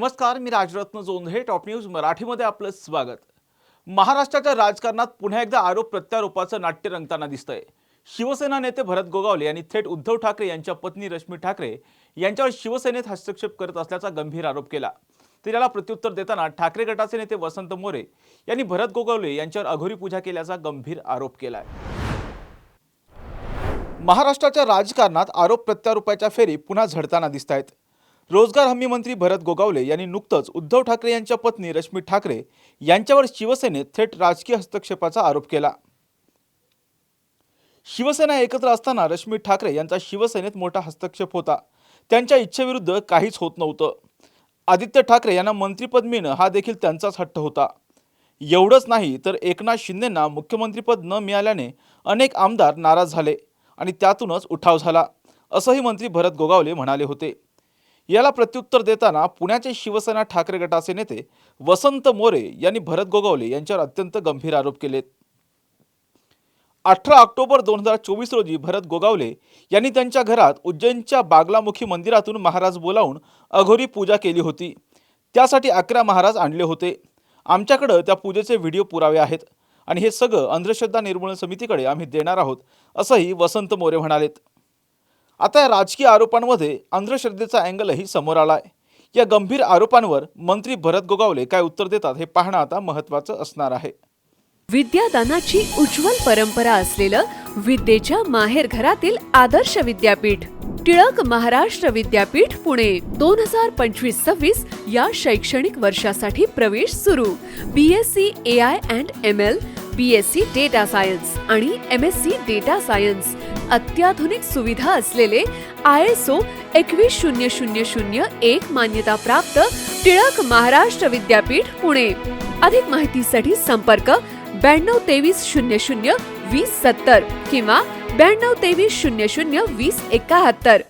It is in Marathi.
नमस्कार, मी राजरत्न जोंधळे. टॉप न्यूज मराठीमध्ये आपलं स्वागत. महाराष्ट्राच्या राजकारणात पुन्हा एकदा आरोप प्रत्यारोपाचं नाट्य रंगताना दिसतंय. शिवसेना नेते भरत गोगावले यांनी थेट उद्धव ठाकरे यांच्या पत्नी रश्मी ठाकरे यांच्यावर शिवसेनेत हस्तक्षेप करत असल्याचा गंभीर आरोप केला. तर याला प्रत्युत्तर देताना ठाकरे गटाचे नेते वसंत मोरे यांनी भरत गोगावले यांच्यावर अघोरी पूजा केल्याचा गंभीर आरोप केलाय. महाराष्ट्राच्या राजकारणात आरोप प्रत्यारोपाच्या फेरी पुन्हा झडताना दिसत आहेत. रोजगार हमी मंत्री भरत गोगावले यांनी नुकतंच उद्धव ठाकरे यांच्या पत्नी रश्मी ठाकरे यांच्यावर शिवसेनेत थेट राजकीय हस्तक्षेपाचा आरोप केला. शिवसेना एकत्र असताना रश्मी ठाकरे यांचा शिवसेनेत मोठा हस्तक्षेप होता. त्यांच्या इच्छेविरुद्ध काहीच होत नव्हतं. आदित्य ठाकरे यांना मंत्रिपद मिळणं हा देखील त्यांचाच हट्ट होता. एवढंच नाही तर एकनाथ शिंदेंना मुख्यमंत्रीपद न मिळाल्याने अनेक आमदार नाराज झाले आणि त्यातूनच उठाव झाला, असंही मंत्री भरत गोगावले म्हणाले होते. याला प्रत्युत्तर देताना पुण्याचे शिवसेना ठाकरे गटाचे नेते वसंत मोरे यांनी भरत गोगावले यांच्यावर अत्यंत गंभीर आरोप केलेत. 18 ऑक्टोबर 2024 रोजी भरत गोगावले यांनी त्यांच्या घरात उज्जैनच्या बागलामुखी मंदिरातून महाराज बोलावून अघोरी पूजा केली होती. त्यासाठी 11 महाराज आणले होते. आमच्याकडे त्या पूजेचे व्हिडिओ पुरावे आहेत आणि हे सगळं अंधश्रद्धा निर्मूलन समितीकडे आम्ही देणार आहोत, असंही वसंत मोरे म्हणालेत. आता या राजकीय आरोपांमध्ये अंधश्रद्धेचा अँगलही समोर आलाय. या गंभीर आरोपांवर मंत्री भरत गोगावले काय उत्तर देतात हे पाहणं आता महत्त्वाचं असणार आहे. विद्यादानाची उज्ज्वल परंपरा असलेलं विद्येच्या माहेरघरातील आदर्श विद्यापीठ टिळक महाराष्ट्र विद्यापीठ पुणे 2025-26 या शैक्षणिक वर्षासाठी प्रवेश सुरू. BSc AI and ML, BSc data science आणि MSc डेटा सायन्स. अत्याधुनिक सुविधा असलेले ISO 21001 मान्यताप्राप्त टिळक महाराष्ट्र विद्यापीठ पुणे. अधिक माहितीसाठी संपर्क 922300 2070 किंवा 922300 2071.